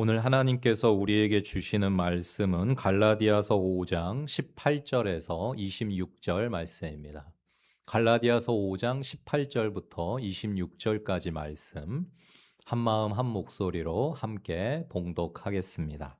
오늘 하나님께서 우리에게 주시는 말씀은 갈라디아서 5장 18절에서 26절 말씀입니다. 갈라디아서 5장 18절부터 26절까지 말씀 한마음 한 목소리로 함께 봉독하겠습니다.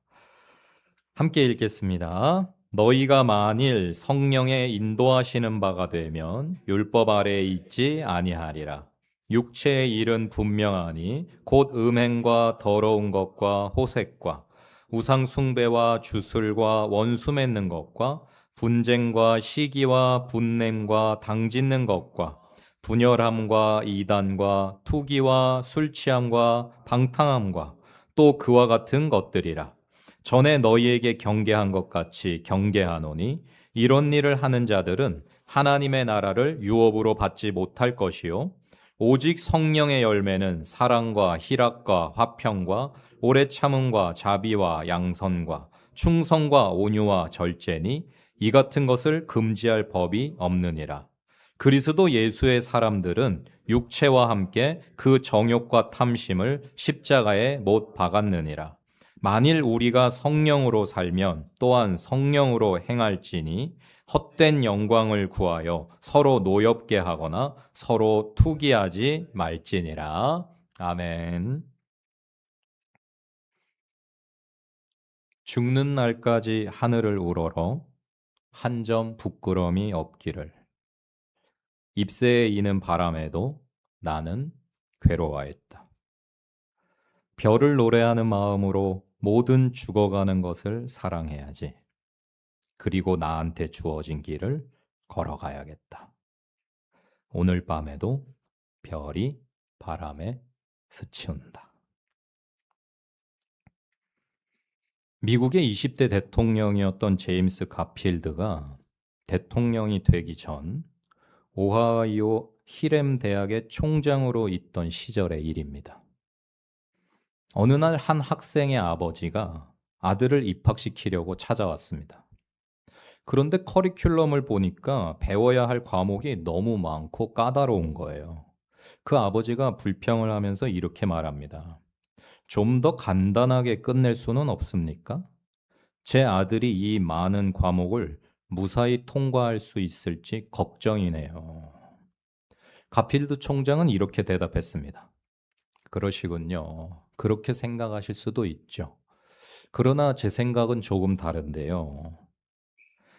함께 읽겠습니다. 너희가 만일 성령의 인도하시는 바가 되면 율법 아래에 있지 아니하리라. 육체의 일은 분명하니 곧 음행과 더러운 것과 호색과 우상 숭배와 주술과 원수 맺는 것과 분쟁과 시기와 분냄과 당짓는 것과 분열함과 이단과 투기와 술 취함과 방탕함과 또 그와 같은 것들이라. 전에 너희에게 경계한 것 같이 경계하노니 이런 일을 하는 자들은 하나님의 나라를 유업으로 받지 못할 것이요 오직 성령의 열매는 사랑과 희락과 화평과 오래 참음과 자비와 양선과 충성과 온유와 절제니 이 같은 것을 금지할 법이 없느니라. 그리스도 예수의 사람들은 육체와 함께 그 정욕과 탐심을 십자가에 못 박았느니라. 만일 우리가 성령으로 살면 또한 성령으로 행할지니 헛된 영광을 구하여 서로 노엽게 하거나 서로 투기하지 말지니라. 아멘. 죽는 날까지 하늘을 우러러 한 점 부끄러움이 없기를. 잎새에 이는 바람에도 나는 괴로워했다. 별을 노래하는 마음으로 모든 죽어가는 것을 사랑해야지. 그리고 나한테 주어진 길을 걸어가야겠다. 오늘 밤에도 별이 바람에 스치운다. 미국의 20대 대통령이었던 제임스 가필드가 대통령이 되기 전 오하이오 히렘 대학의 총장으로 있던 시절의 일입니다. 어느 날 한 학생의 아버지가 아들을 입학시키려고 찾아왔습니다. 그런데 커리큘럼을 보니까 배워야 할 과목이 너무 많고 까다로운 거예요. 그 아버지가 불평을 하면서 이렇게 말합니다. 좀 더 간단하게 끝낼 수는 없습니까? 제 아들이 이 많은 과목을 무사히 통과할 수 있을지 걱정이네요. 가필드 총장은 이렇게 대답했습니다. 그러시군요. 그렇게 생각하실 수도 있죠. 그러나 제 생각은 조금 다른데요.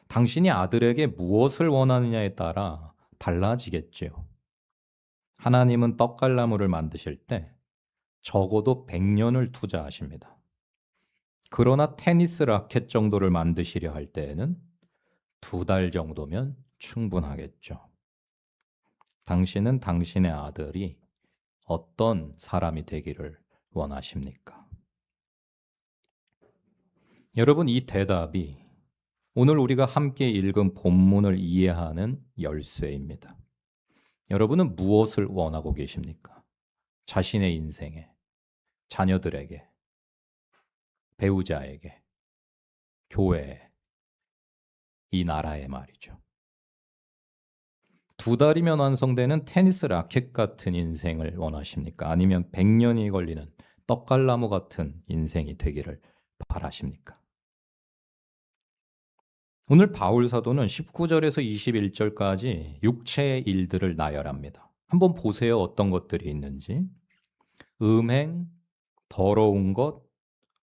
당신이 아들에게 무엇을 원하느냐에 따라 달라지겠지요. 하나님은 떡갈나무를 만드실 때 적어도 100년을 투자하십니다. 그러나 테니스 라켓 정도를 만드시려 할 때에는 2달 정도면 충분하겠죠. 당신은 당신의 아들이 어떤 사람이 되기를 원하십니까? 여러분, 이 대답이 오늘 우리가 함께 읽은 본문을 이해하는 열쇠입니다. 여러분은 무엇을 원하고 계십니까? 자신의 인생에, 자녀들에게, 배우자에게, 교회에, 이 나라에 말이죠. 2달이면 완성되는 테니스 라켓 같은 인생을 원하십니까? 아니면 100년이 걸리는 떡갈나무 같은 인생이 되기를 바라십니까? 오늘 바울 사도는 19절에서 21절까지 육체의 일들을 나열합니다. 한번 보세요. 어떤 것들이 있는지. 음행, 더러운 것,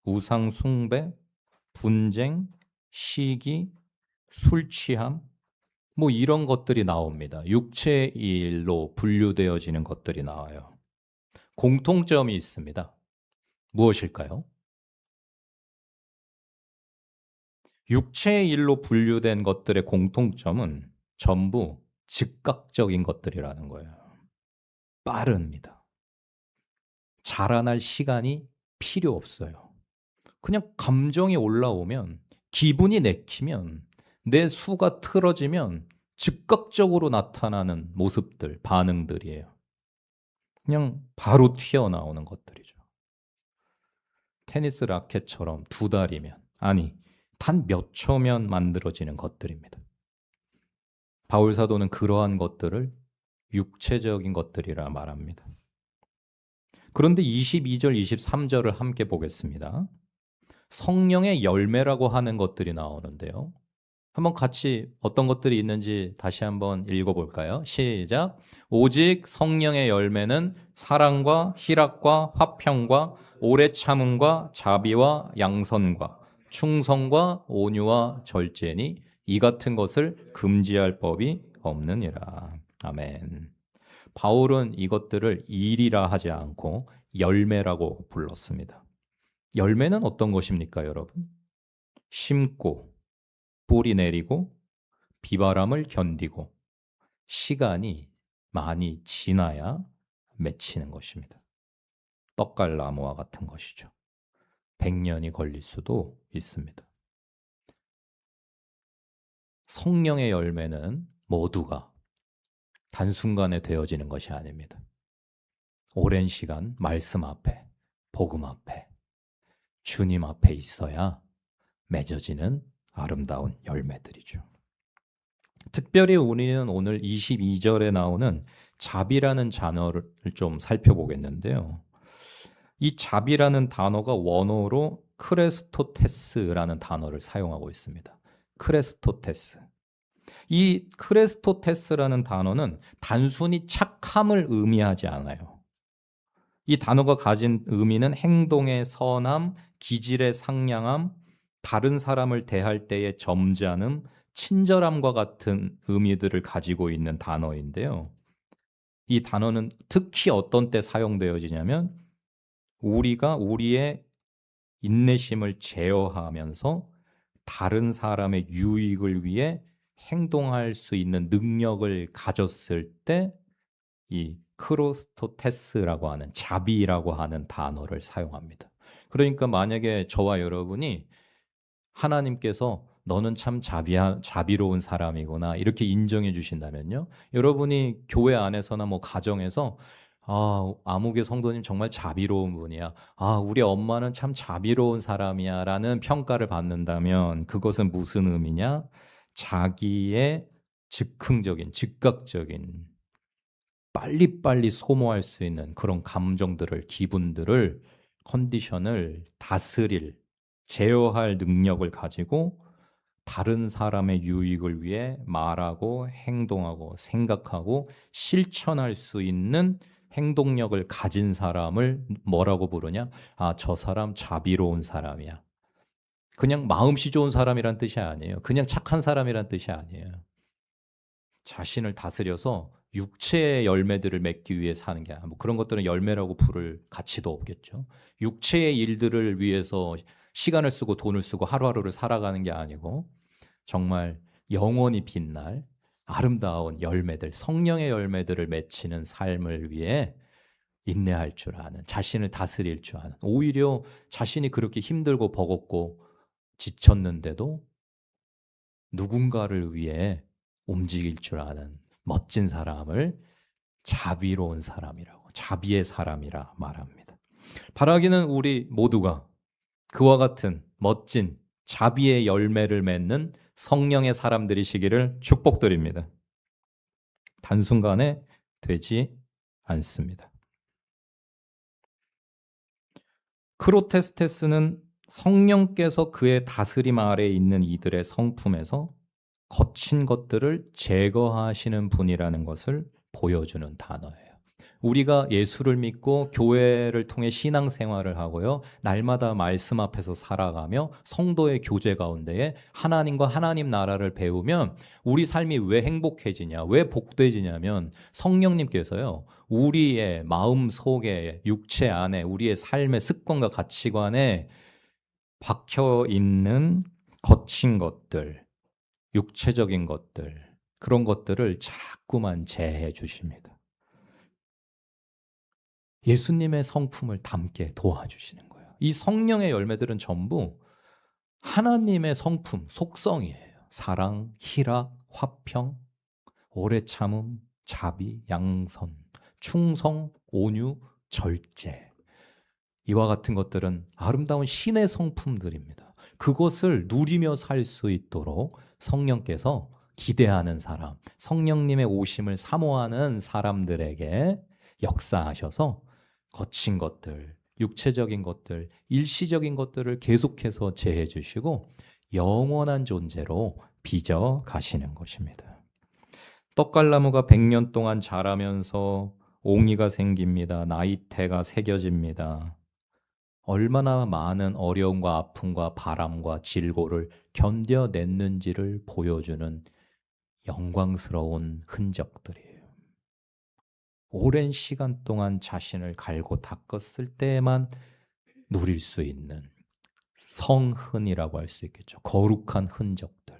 우상 숭배, 분쟁, 시기, 술 취함, 뭐 이런 것들이 나옵니다. 육체의 일로 분류되어지는 것들이 나와요. 공통점이 있습니다. 무엇일까요? 육체의 일로 분류된 것들의 공통점은 전부 즉각적인 것들이라는 거예요. 빠릅니다. 자라날 시간이 필요 없어요. 그냥 감정이 올라오면, 기분이 내키면, 내 수가 틀어지면 즉각적으로 나타나는 모습들, 반응들이에요. 그냥 바로 튀어나오는 것들이죠. 테니스 라켓처럼 2달이면, 아니, 단 몇 초면 만들어지는 것들입니다. 바울 사도는 그러한 것들을 육체적인 것들이라 말합니다. 그런데 22절, 23절을 함께 보겠습니다. 성령의 열매라고 하는 것들이 나오는데요. 한번 같이 어떤 것들이 있는지 다시 한번 읽어볼까요? 시작. 오직 성령의 열매는 사랑과 희락과 화평과 오래 참음과 자비와 양선과 충성과 온유와 절제니 이 같은 것을 금지할 법이 없느니라. 아멘. 바울은 이것들을 일이라 하지 않고 열매라고 불렀습니다. 열매는 어떤 것입니까, 여러분? 심고 뿌리 내리고 비바람을 견디고 시간이 많이 지나야 맺히는 것입니다. 떡갈나무와 같은 것이죠. 100년이 걸릴 수도 있습니다. 성령의 열매는 모두가 단순간에 되어지는 것이 아닙니다. 오랜 시간 말씀 앞에, 복음 앞에, 주님 앞에 있어야 맺어지는 아름다운 열매들이죠. 특별히 우리는 오늘 22절에 나오는 자비라는 단어를 좀 살펴보겠는데요. 이 자비라는 단어가 원어로 크레스토테스라는 단어를 사용하고 있습니다. 크레스토테스. 이 크레스토테스라는 단어는 단순히 착함을 의미하지 않아요. 이 단어가 가진 의미는 행동의 선함, 기질의 상냥함, 다른 사람을 대할 때의 점잖음, 친절함과 같은 의미들을 가지고 있는 단어인데요. 이 단어는 특히 어떤 때 사용되어지냐면 우리가 우리의 인내심을 제어하면서 다른 사람의 유익을 위해 행동할 수 있는 능력을 가졌을 때 이 크로스토테스라고 하는 자비라고 하는 단어를 사용합니다. 그러니까 만약에 저와 여러분이 하나님께서 너는 참 자비로운 사람이구나 이렇게 인정해 주신다면요. 여러분이 교회 안에서나 뭐 가정에서 아무개 성도님 정말 자비로운 분이야. 우리 엄마는 참 자비로운 사람이야 라는 평가를 받는다면 그것은 무슨 의미냐? 자기의 즉흥적인, 즉각적인 빨리빨리 소모할 수 있는 그런 감정들을, 기분들을, 컨디션을 다스릴, 제어할 능력을 가지고 다른 사람의 유익을 위해 말하고 행동하고 생각하고 실천할 수 있는 행동력을 가진 사람을 뭐라고 부르냐? 저 사람 자비로운 사람이야. 그냥 마음씨 좋은 사람이란 뜻이 아니에요. 그냥 착한 사람이란 뜻이 아니에요. 자신을 다스려서 육체의 열매들을 맺기 위해 사는 게 아니라 뭐 그런 것들은 열매라고 부를 가치도 없겠죠. 육체의 일들을 위해서 시간을 쓰고 돈을 쓰고 하루하루를 살아가는 게 아니고 정말 영원히 빛날 아름다운 열매들, 성령의 열매들을 맺히는 삶을 위해 인내할 줄 아는, 자신을 다스릴 줄 아는, 오히려 자신이 그렇게 힘들고 버겁고 지쳤는데도 누군가를 위해 움직일 줄 아는 멋진 사람을 자비로운 사람이라고, 자비의 사람이라 말합니다. 바라기는 우리 모두가 그와 같은 멋진 자비의 열매를 맺는 성령의 사람들이시기를 축복드립니다. 단순간에 되지 않습니다. 크로테스테스는 성령께서 그의 다스림 아래에 있는 이들의 성품에서 거친 것들을 제거하시는 분이라는 것을 보여주는 단어예요. 우리가 예수를 믿고 교회를 통해 신앙생활을 하고요. 날마다 말씀 앞에서 살아가며 성도의 교제 가운데에 하나님과 하나님 나라를 배우면 우리 삶이 왜 행복해지냐, 왜 복되지냐면 성령님께서요. 우리의 마음 속에, 육체 안에, 우리의 삶의 습관과 가치관에 박혀 있는 거친 것들, 육체적인 것들, 그런 것들을 자꾸만 제해 주십니다. 예수님의 성품을 담게 도와주시는 거예요. 이 성령의 열매들은 전부 하나님의 성품, 속성이에요. 사랑, 희락, 화평, 오래 참음, 자비, 양선, 충성, 온유, 절제. 이와 같은 것들은 아름다운 신의 성품들입니다. 그것을 누리며 살 수 있도록 성령께서 기대하는 사람, 성령님의 오심을 사모하는 사람들에게 역사하셔서 거친 것들, 육체적인 것들, 일시적인 것들을 계속해서 제해 주시고 영원한 존재로 빚어 가시는 것입니다. 떡갈나무가 100년 동안 자라면서 옹이가 생깁니다. 나이테가 새겨집니다. 얼마나 많은 어려움과 아픔과 바람과 질고를 견뎌냈는지를 보여주는 영광스러운 흔적들이에요. 오랜 시간 동안 자신을 갈고 닦았을 때에만 누릴 수 있는 성흔이라고 할 수 있겠죠. 거룩한 흔적들.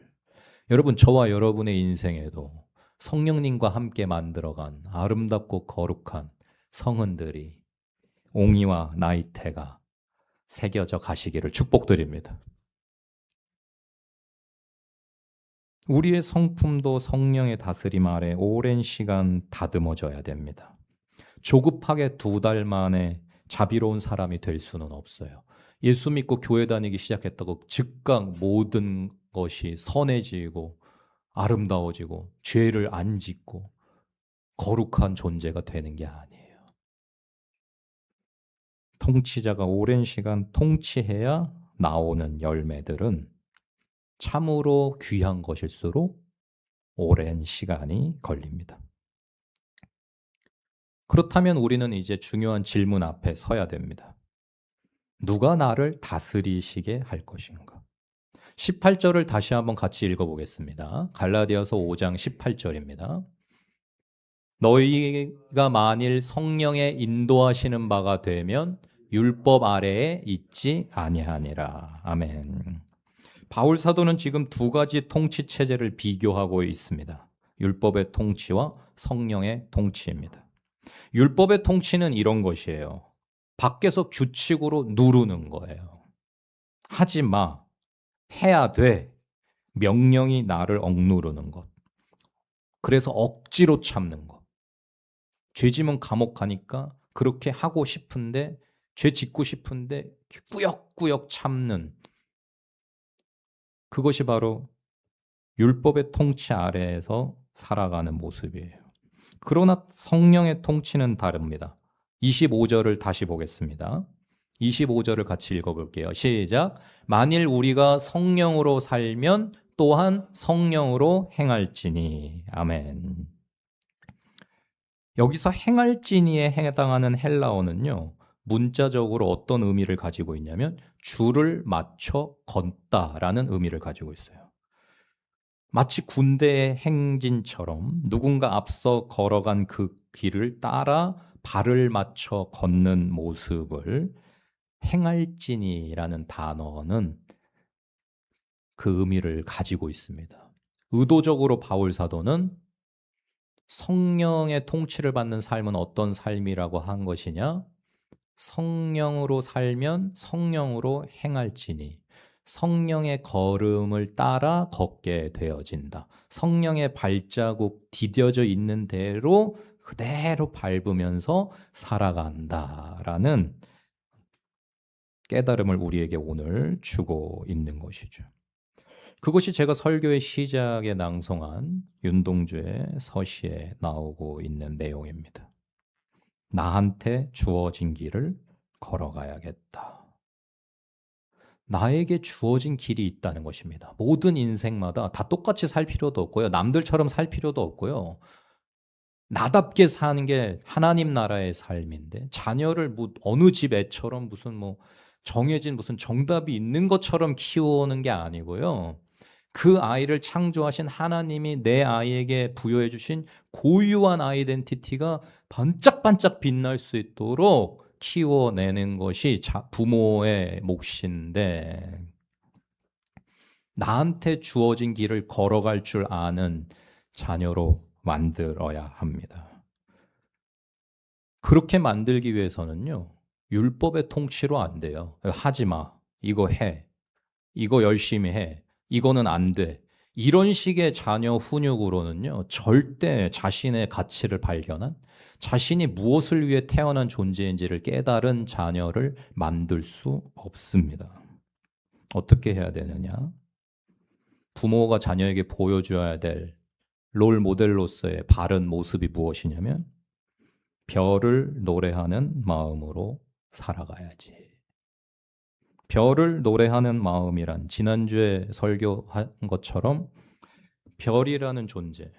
여러분, 저와 여러분의 인생에도 성령님과 함께 만들어간 아름답고 거룩한 성흔들이 옹이와 나이테가 새겨져 가시기를 축복드립니다. 우리의 성품도 성령의 다스림 아래 오랜 시간 다듬어져야 됩니다. 조급하게 2달 만에 자비로운 사람이 될 수는 없어요. 예수 믿고 교회 다니기 시작했다고 즉각 모든 것이 선해지고 아름다워지고 죄를 안 짓고 거룩한 존재가 되는 게 아니에요. 통치자가 오랜 시간 통치해야 나오는 열매들은 참으로 귀한 것일수록 오랜 시간이 걸립니다. 그렇다면 우리는 이제 중요한 질문 앞에 서야 됩니다. 누가 나를 다스리시게 할 것인가? 18절을 다시 한번 같이 읽어보겠습니다. 갈라디아서 5장 18절입니다. 너희가 만일 성령의 인도하시는 바가 되면 율법 아래에 있지 아니하니라. 아멘. 바울 사도는 지금 2가지 통치 체제를 비교하고 있습니다. 율법의 통치와 성령의 통치입니다. 율법의 통치는 이런 것이에요. 밖에서 규칙으로 누르는 거예요. 하지 마. 해야 돼. 명령이 나를 억누르는 것. 그래서 억지로 참는 것. 죄 지면 감옥 가니까 그렇게 하고 싶은데, 죄 짓고 싶은데 꾸역꾸역 참는, 그것이 바로 율법의 통치 아래에서 살아가는 모습이에요. 그러나 성령의 통치는 다릅니다. 25절을 다시 보겠습니다. 25절을 같이 읽어볼게요. 시작. 만일 우리가 성령으로 살면 또한 성령으로 행할지니. 아멘. 여기서 행할지니에 해당하는 헬라어는요, 문자적으로 어떤 의미를 가지고 있냐면 줄을 맞춰 걷다라는 의미를 가지고 있어요. 마치 군대의 행진처럼 누군가 앞서 걸어간 그 길을 따라 발을 맞춰 걷는 모습을 행할지니라는 단어는 그 의미를 가지고 있습니다. 의도적으로 바울 사도는 성령의 통치를 받는 삶은 어떤 삶이라고 한 것이냐? 성령으로 살면 성령으로 행할지니, 성령의 걸음을 따라 걷게 되어진다. 성령의 발자국 디뎌져 있는 대로 그대로 밟으면서 살아간다라는 깨달음을 우리에게 오늘 주고 있는 것이죠. 그것이 제가 설교의 시작에 낭송한 윤동주의 서시에 나오고 있는 내용입니다. 나한테 주어진 길을 걸어가야겠다. 나에게 주어진 길이 있다는 것입니다. 모든 인생마다 다 똑같이 살 필요도 없고요. 남들처럼 살 필요도 없고요. 나답게 사는 게 하나님 나라의 삶인데, 자녀를 어느 집 애처럼 무슨 정해진 무슨 정답이 있는 것처럼 키우는 게 아니고요. 그 아이를 창조하신 하나님이 내 아이에게 부여해 주신 고유한 아이덴티티가 반짝반짝 빛날 수 있도록 키워내는 것이 부모의 몫인데, 나한테 주어진 길을 걸어갈 줄 아는 자녀로 만들어야 합니다. 그렇게 만들기 위해서는요, 율법의 통치로 안 돼요. 하지 마. 이거 해. 이거 열심히 해. 이거는 안 돼. 이런 식의 자녀 훈육으로는요, 절대 자신의 가치를 발견한, 자신이 무엇을 위해 태어난 존재인지를 깨달은 자녀를 만들 수 없습니다. 어떻게 해야 되느냐? 부모가 자녀에게 보여줘야 될 롤 모델로서의 바른 모습이 무엇이냐면, 별을 노래하는 마음으로 살아가야지. 별을 노래하는 마음이란 지난주에 설교한 것처럼 별이라는 존재,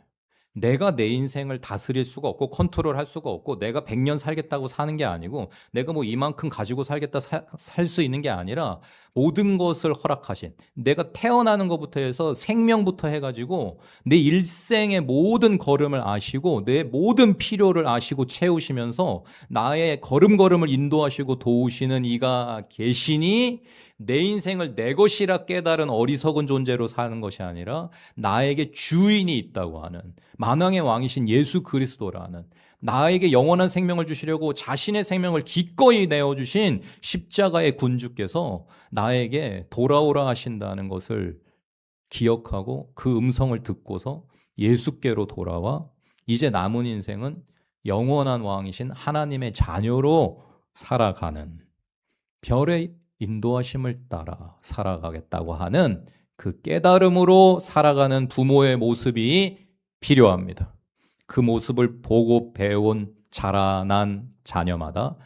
내가 내 인생을 다스릴 수가 없고 컨트롤할 수가 없고 내가 100년 살겠다고 사는 게 아니고 내가 뭐 이만큼 가지고 살겠다 살 수 있는 게 아니라 모든 것을 허락하신, 내가 태어나는 것부터 해서 생명부터 해가지고 내 일생의 모든 걸음을 아시고 내 모든 필요를 아시고 채우시면서 나의 걸음걸음을 인도하시고 도우시는 이가 계시니 내 인생을 내 것이라 깨달은 어리석은 존재로 사는 것이 아니라 나에게 주인이 있다고 하는 만왕의 왕이신 예수 그리스도라는, 나에게 영원한 생명을 주시려고 자신의 생명을 기꺼이 내어주신 십자가의 군주께서 나에게 돌아오라 하신다는 것을 기억하고 그 음성을 듣고서 예수께로 돌아와 이제 남은 인생은 영원한 왕이신 하나님의 자녀로 살아가는, 별의 인도하심을 따라 살아가겠다고 하는 그 깨달음으로 살아가는 부모의 모습이 필요합니다. 그 모습을 보고 배운 자라난 자녀마다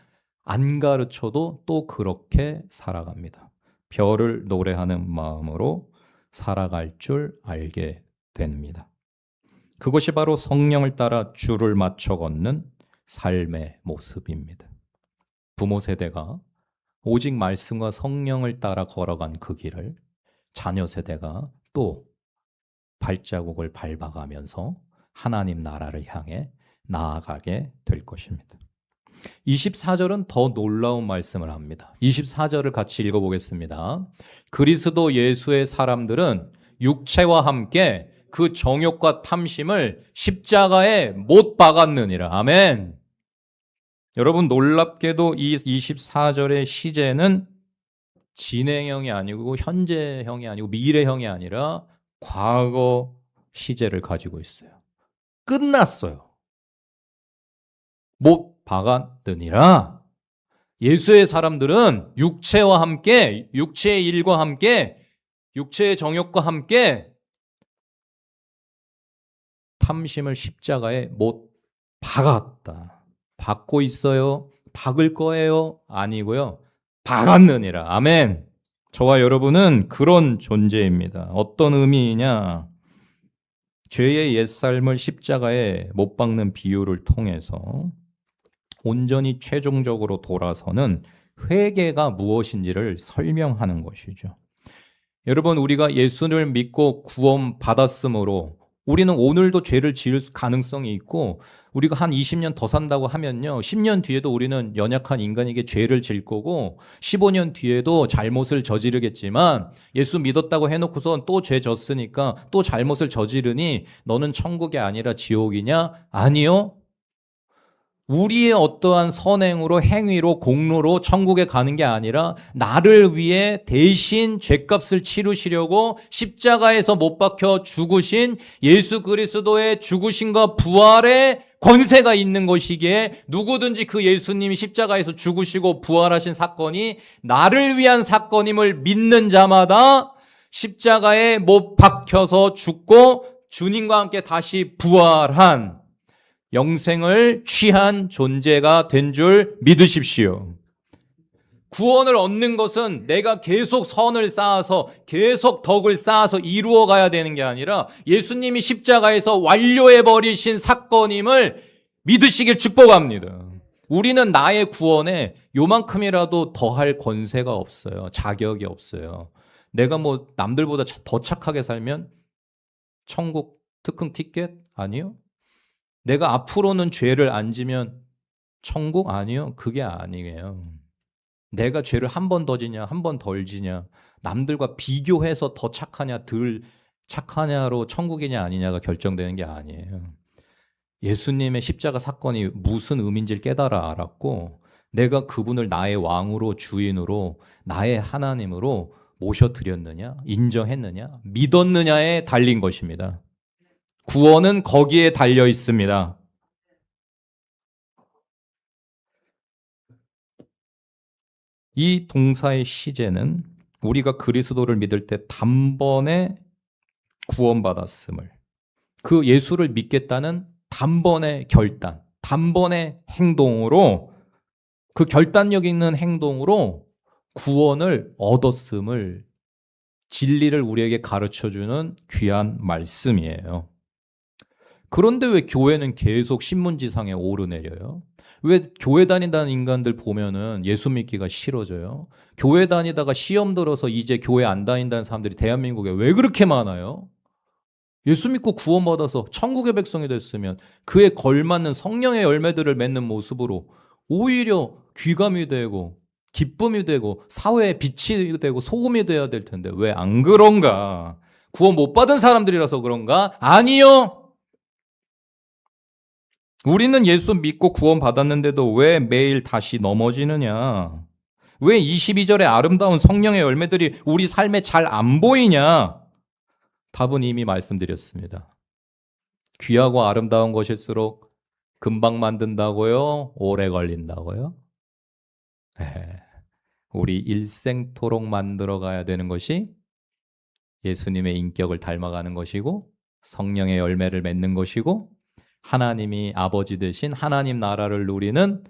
안 가르쳐도 또 그렇게 살아갑니다. 별을 노래하는 마음으로 살아갈 줄 알게 됩니다. 그것이 바로 성령을 따라 줄을 맞춰 걷는 삶의 모습입니다. 부모 세대가 오직 말씀과 성령을 따라 걸어간 그 길을 자녀 세대가 또 발자국을 밟아가면서 하나님 나라를 향해 나아가게 될 것입니다. 24절은 더 놀라운 말씀을 합니다. 24절을 같이 읽어보겠습니다. 그리스도 예수의 사람들은 육체와 함께 그 정욕과 탐심을 십자가에 못 박았느니라. 아멘. 여러분, 놀랍게도 이 24절의 시제는 진행형이 아니고 현재형이 아니고 미래형이 아니라 과거 시제를 가지고 있어요. 끝났어요. 못 박았느니라. 예수의 사람들은 육체와 함께, 육체의 일과 함께, 육체의 정욕과 함께 탐심을 십자가에 못 박았다. 박고 있어요? 박을 거예요? 아니고요. 박았느니라. 아멘. 저와 여러분은 그런 존재입니다. 어떤 의미이냐? 죄의 옛삶을 십자가에 못 박는 비유를 통해서 온전히 최종적으로 돌아서는 회개가 무엇인지를 설명하는 것이죠. 여러분, 우리가 예수를 믿고 구원 받았으므로 우리는 오늘도 죄를 지을 가능성이 있고, 우리가 한 20년 더 산다고 하면요, 10년 뒤에도 우리는 연약한 인간에게 죄를 질 거고 15년 뒤에도 잘못을 저지르겠지만, 예수 믿었다고 해놓고선 또 죄 졌으니까 또 잘못을 저지르니 너는 천국이 아니라 지옥이냐? 아니요. 우리의 어떠한 선행으로, 행위로, 공로로 천국에 가는 게 아니라 나를 위해 대신 죄값을 치르시려고 십자가에서 못 박혀 죽으신 예수 그리스도의 죽으심과 부활의 권세가 있는 것이기에 누구든지 그 예수님이 십자가에서 죽으시고 부활하신 사건이 나를 위한 사건임을 믿는 자마다 십자가에 못 박혀서 죽고 주님과 함께 다시 부활한 영생을 취한 존재가 된 줄 믿으십시오. 구원을 얻는 것은 내가 계속 선을 쌓아서 계속 덕을 쌓아서 이루어 가야 되는 게 아니라 예수님이 십자가에서 완료해버리신 사건임을 믿으시길 축복합니다. 우리는 나의 구원에 요만큼이라도 더할 권세가 없어요. 자격이 없어요. 내가 뭐 남들보다 더 착하게 살면 천국 특흥 티켓? 아니요. 내가 앞으로는 죄를 안 지면 천국? 아니요. 그게 아니에요. 내가 죄를 한 번 더 지냐, 한 번 덜 지냐, 남들과 비교해서 더 착하냐, 덜 착하냐로 천국이냐 아니냐가 결정되는 게 아니에요. 예수님의 십자가 사건이 무슨 의미인지를 깨달아 알았고, 내가 그분을 나의 왕으로, 주인으로, 나의 하나님으로 모셔드렸느냐, 인정했느냐, 믿었느냐에 달린 것입니다. 구원은 거기에 달려 있습니다. 이 동사의 시제는 우리가 그리스도를 믿을 때 단번에 구원받았음을, 그 예수를 믿겠다는 단번의 결단, 단번에 행동으로, 그 결단력 있는 행동으로 구원을 얻었음을, 진리를 우리에게 가르쳐주는 귀한 말씀이에요. 그런데 왜 교회는 계속 신문지상에 오르내려요? 왜 교회 다닌다는 인간들 보면은 예수 믿기가 싫어져요? 교회 다니다가 시험 들어서 이제 교회 안 다닌다는 사람들이 대한민국에 왜 그렇게 많아요? 예수 믿고 구원받아서 천국의 백성이 됐으면 그에 걸맞는 성령의 열매들을 맺는 모습으로 오히려 귀감이 되고 기쁨이 되고 사회의 빛이 되고 소금이 돼야 될 텐데 왜 안 그런가? 구원 못 받은 사람들이라서 그런가? 아니요. 우리는 예수 믿고 구원받았는데도 왜 매일 다시 넘어지느냐? 왜 22절의 아름다운 성령의 열매들이 우리 삶에 잘 안 보이냐? 답은 이미 말씀드렸습니다. 귀하고 아름다운 것일수록 금방 만든다고요? 오래 걸린다고요? 우리 일생토록 만들어 가야 되는 것이 예수님의 인격을 닮아가는 것이고 성령의 열매를 맺는 것이고 하나님이 아버지 되신 하나님 나라를 누리는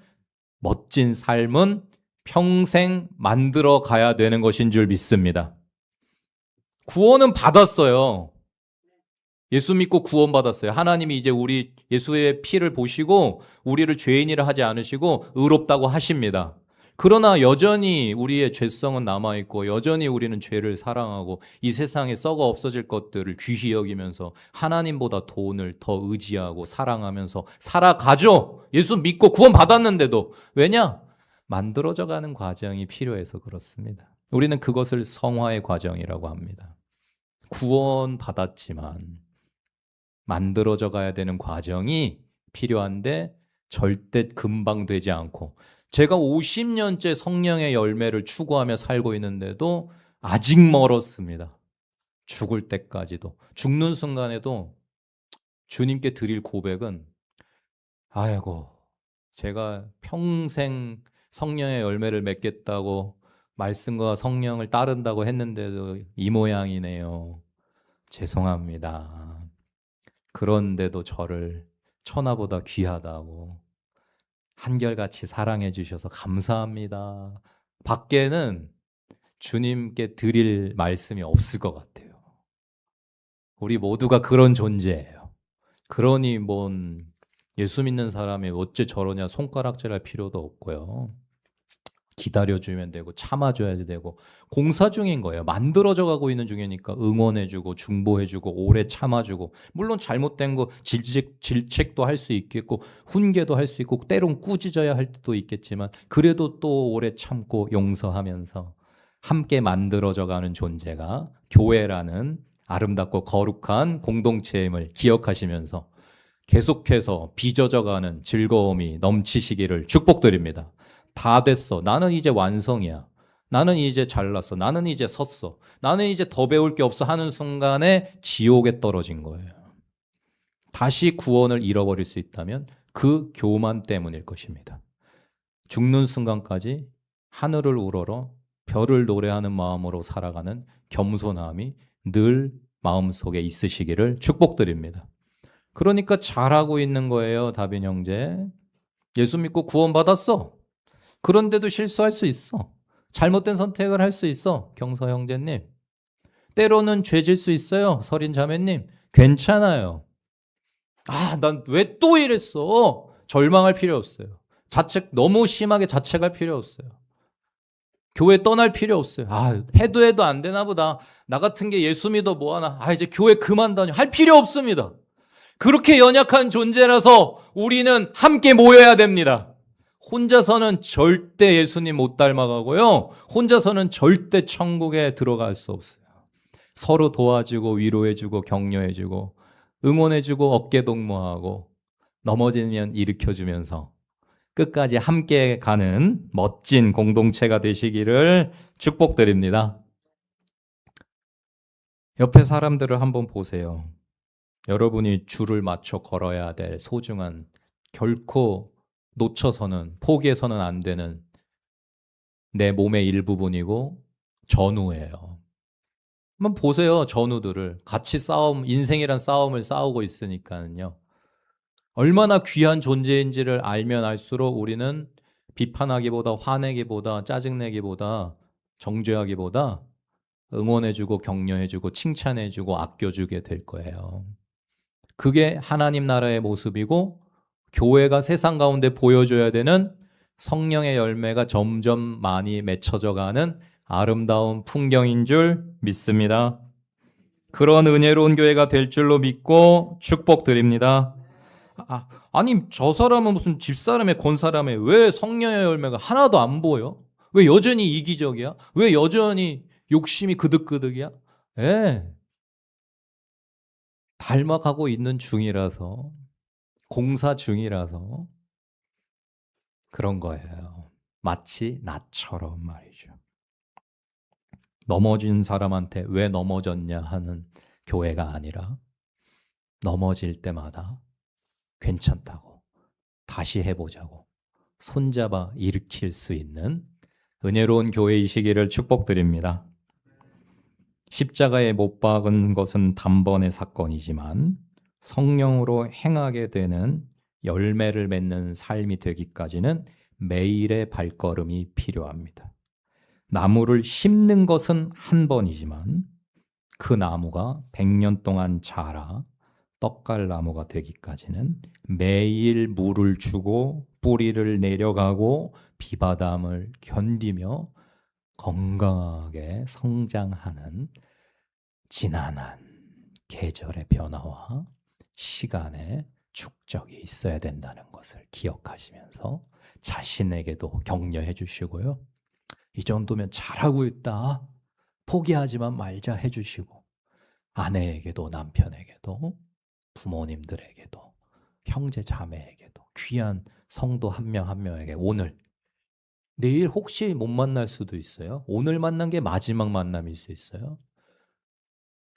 멋진 삶은 평생 만들어 가야 되는 것인 줄 믿습니다. 구원은 받았어요. 예수 믿고 구원받았어요. 하나님이 이제 우리 예수의 피를 보시고 우리를 죄인이라 하지 않으시고 의롭다고 하십니다. 그러나 여전히 우리의 죄성은 남아있고 여전히 우리는 죄를 사랑하고 이 세상에 썩어 없어질 것들을 귀히 여기면서 하나님보다 돈을 더 의지하고 사랑하면서 살아가죠. 예수 믿고 구원받았는데도. 왜냐? 만들어져 가는 과정이 필요해서 그렇습니다. 우리는 그것을 성화의 과정이라고 합니다. 구원받았지만 만들어져 가야 되는 과정이 필요한데 절대 금방 되지 않고, 제가 50년째 성령의 열매를 추구하며 살고 있는데도 아직 멀었습니다. 죽을 때까지도. 죽는 순간에도 주님께 드릴 고백은, 아이고, 제가 평생 성령의 열매를 맺겠다고 말씀과 성령을 따른다고 했는데도 이 모양이네요. 죄송합니다. 그런데도 저를 천하보다 귀하다고 한결같이 사랑해 주셔서 감사합니다. 밖에는 주님께 드릴 말씀이 없을 것 같아요. 우리 모두가 그런 존재예요. 그러니 뭔 예수 믿는 사람이 어째 저러냐 손가락질할 필요도 없고요. 기다려주면 되고 참아줘야 되고 공사 중인 거예요. 만들어져 가고 있는 중이니까 응원해주고 중보해주고 오래 참아주고, 물론 잘못된 거 질책도 할 수 있겠고 훈계도 할 수 있고 때론 꾸짖어야 할 때도 있겠지만 그래도 또 오래 참고 용서하면서 함께 만들어져 가는 존재가 교회라는 아름답고 거룩한 공동체임을 기억하시면서 계속해서 빚어져가는 즐거움이 넘치시기를 축복드립니다. 다 됐어. 나는 이제 완성이야. 나는 이제 잘났어. 나는 이제 섰어. 나는 이제 더 배울 게 없어 하는 순간에 지옥에 떨어진 거예요. 다시 구원을 잃어버릴 수 있다면 그 교만 때문일 것입니다. 죽는 순간까지 하늘을 우러러 별을 노래하는 마음으로 살아가는 겸손함이 늘 마음속에 있으시기를 축복드립니다. 그러니까 잘하고 있는 거예요, 다빈 형제. 예수 믿고 구원받았어. 그런데도 실수할 수 있어. 잘못된 선택을 할 수 있어, 경서 형제님. 때로는 죄질 수 있어요, 서린 자매님. 괜찮아요. 아, 난 왜 또 이랬어? 절망할 필요 없어요. 너무 심하게 자책할 필요 없어요. 교회 떠날 필요 없어요. 아, 해도 안 되나 보다. 나 같은 게 예수 믿어 뭐하나. 아, 이제 교회 그만 다녀. 할 필요 없습니다. 그렇게 연약한 존재라서 우리는 함께 모여야 됩니다. 혼자서는 절대 예수님 못 닮아가고요. 혼자서는 절대 천국에 들어갈 수 없어요. 서로 도와주고 위로해주고 격려해주고 응원해주고 어깨동무하고 넘어지면 일으켜주면서 끝까지 함께 가는 멋진 공동체가 되시기를 축복드립니다. 옆에 사람들을 한번 보세요. 여러분이 줄을 맞춰 걸어야 될 소중한, 결코 놓쳐서는 포기해서는 안 되는 내 몸의 일부분이고 전우예요. 한번 보세요. 전우들을 같이 인생이란 싸움을 싸우고 있으니까요. 얼마나 귀한 존재인지를 알면 알수록 우리는 비판하기보다 화내기보다 짜증내기보다 정죄하기보다 응원해주고 격려해주고 칭찬해주고 아껴주게 될 거예요. 그게 하나님 나라의 모습이고 교회가 세상 가운데 보여줘야 되는 성령의 열매가 점점 많이 맺혀져 가는 아름다운 풍경인 줄 믿습니다. 그런 은혜로운 교회가 될 줄로 믿고 축복드립니다. 아니 저 사람은 무슨 집사람의 권사람에 왜 성령의 열매가 하나도 안 보여? 왜 여전히 이기적이야? 왜 여전히 욕심이 그득그득이야? 예. 닮아가고 있는 중이라서 공사 중이라서 그런 거예요. 마치 나처럼 말이죠. 넘어진 사람한테 왜 넘어졌냐 하는 교회가 아니라 넘어질 때마다 괜찮다고 다시 해보자고 손잡아 일으킬 수 있는 은혜로운 교회이시기를 축복드립니다. 십자가에 못 박은 것은 단번의 사건이지만 성령으로 행하게 되는 열매를 맺는 삶이 되기까지는 매일의 발걸음이 필요합니다. 나무를 심는 것은 한 번이지만 그 나무가 100년 동안 자라 떡갈나무가 되기까지는 매일 물을 주고 뿌리를 내려가고 비바람을 견디며 건강하게 성장하는 지난한 계절의 변화와 시간의 축적이 있어야 된다는 것을 기억하시면서 자신에게도 격려해 주시고요. 이 정도면 잘하고 있다. 포기하지만 말자 해주시고 아내에게도 남편에게도 부모님들에게도 형제 자매에게도 귀한 성도 한 명 한 명에게 오늘 내일 혹시 못 만날 수도 있어요. 오늘 만난 게 마지막 만남일 수 있어요.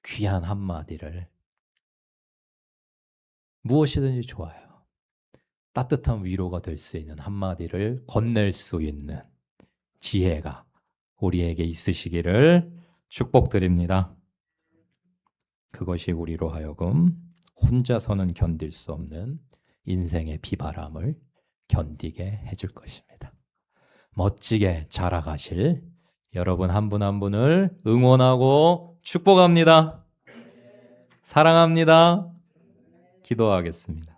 귀한 한마디를 무엇이든지 좋아요. 따뜻한 위로가 될 수 있는 한마디를 건넬 수 있는 지혜가 우리에게 있으시기를 축복드립니다. 그것이 우리로 하여금 혼자서는 견딜 수 없는 인생의 비바람을 견디게 해줄 것입니다. 멋지게 자라가실 여러분 한 분 한 분을 응원하고 축복합니다. 사랑합니다. 기도하겠습니다.